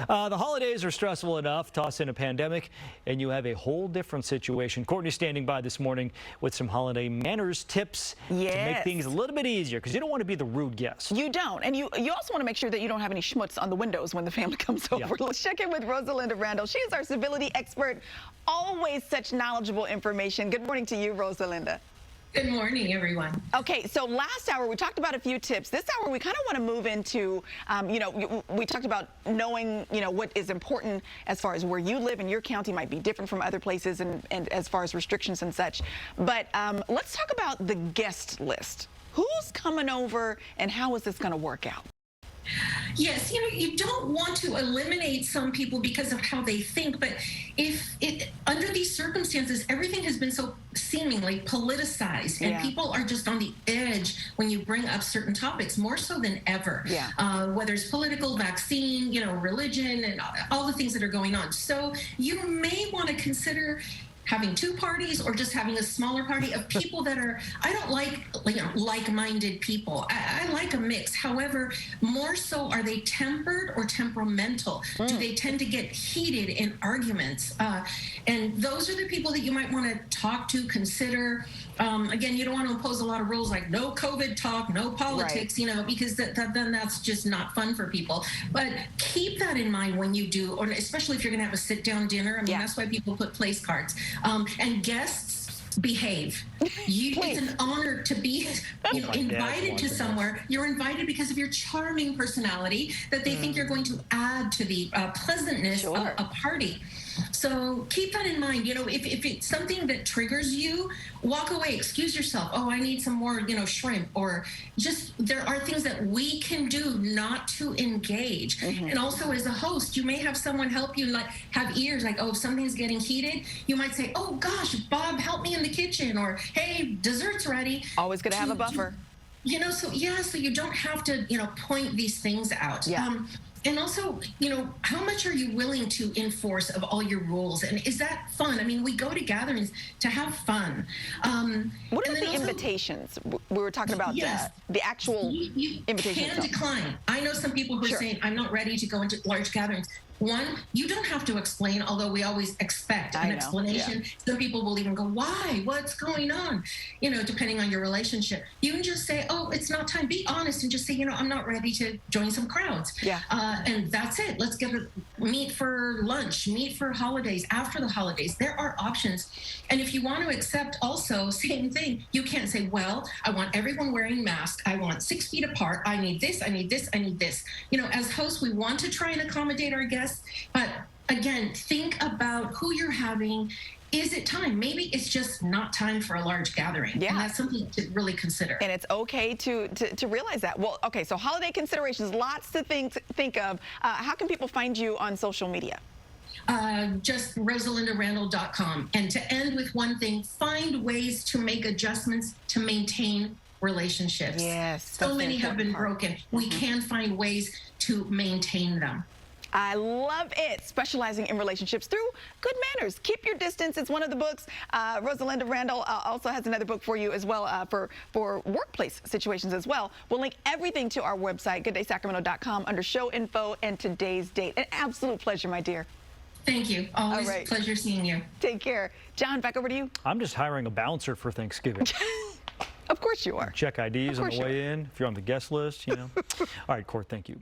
The holidays are stressful enough. Toss in a pandemic, and you have a whole different situation. Courtney's standing by this morning with some holiday manners tips to make things a little bit easier, because you don't want to be the rude guest. You don't. And you also want to make sure that you don't have any schmutz on the windows when the family comes over. Yeah. Let's check in with Rosalinda Randall. She is our civility expert. Always such knowledgeable information. Good morning to you, Rosalinda. Good morning, everyone. Okay, so last hour we talked about a few tips. This hour we kind of want to move into, we talked about knowing, what is important as far as where you live in your county might be different from other places and as far as restrictions and such. But let's talk about the guest list. Who's coming over and how is this going to work out? Yes, you don't want to eliminate some people because of how they think, but under these circumstances, everything has been so seemingly politicized, and people are just on the edge when you bring up certain topics, more so than ever. Whether it's political, vaccine, religion, and all the things that are going on. So you may want to consider having two parties or just having a smaller party of people that are, I don't like-minded people. I like a mix. However, more so, are they tempered or temperamental? Do they tend to get heated in arguments? And those are the people that you might want to talk to, consider. Again, you don't want to impose a lot of rules like no COVID talk, no politics, because then that's just not fun for people. But keep that in mind when you do, or especially if you're going to have a sit-down dinner. I mean, that's why people put place cards. And guests, behave. It's an honor to be invited to somewhere. You're invited because of your charming personality that they think you're going to add to the pleasantness of a party. So keep that in mind. If it's something that triggers you, walk away, excuse yourself. Oh, I need some more, shrimp, or just, there are things that we can do not to engage. And also, as a host, you may have someone help you, like have ears, like, oh, if something's getting heated, you might say, oh gosh, Bob, help me in the kitchen, or hey, dessert's ready. Always gonna have a buffer. So you don't have to, point these things out. And also, how much are you willing to enforce of all your rules? And is that fun? I mean, we go to gatherings to have fun. What about the invitations? We were talking about the actual invitations. You can decline. I know some people who are saying, I'm not ready to go into large gatherings. One, you don't have to explain, although we always expect an explanation. Some people will even go, why? What's going on? Depending on your relationship. You can just say, oh, it's not time. Be honest and just say, I'm not ready to join some crowds. And that's it. Let's meet for lunch, meet for holidays, after the holidays. There are options. And if you want to accept also, same thing, you can't say, well, I want everyone wearing masks. I want 6 feet apart. I need this, I need this, I need this. As hosts, we want to try and accommodate our guests. But again, think about who you're having. Is it time? Maybe it's just not time for a large gathering. And that's something to really consider. And it's okay to realize that. Well, okay, so holiday considerations, lots to think of. How can people find you on social media? Just rosalindarandall.com. And to end with one thing, find ways to make adjustments to maintain relationships. So many have been broken. We can find ways to maintain them. I love it. Specializing in relationships through good manners. Keep your distance. It's one of the books. Rosalinda Randall also has another book for you as well for workplace situations as well. We'll link everything to our website, gooddaysacramento.com, under show info and today's date. An absolute pleasure, my dear. Thank you. Always a pleasure seeing you. Take care. John, back over to you. I'm just hiring a bouncer for Thanksgiving. Of course you are. Check IDs on the way in if you're on the guest list, All right, Court, thank you.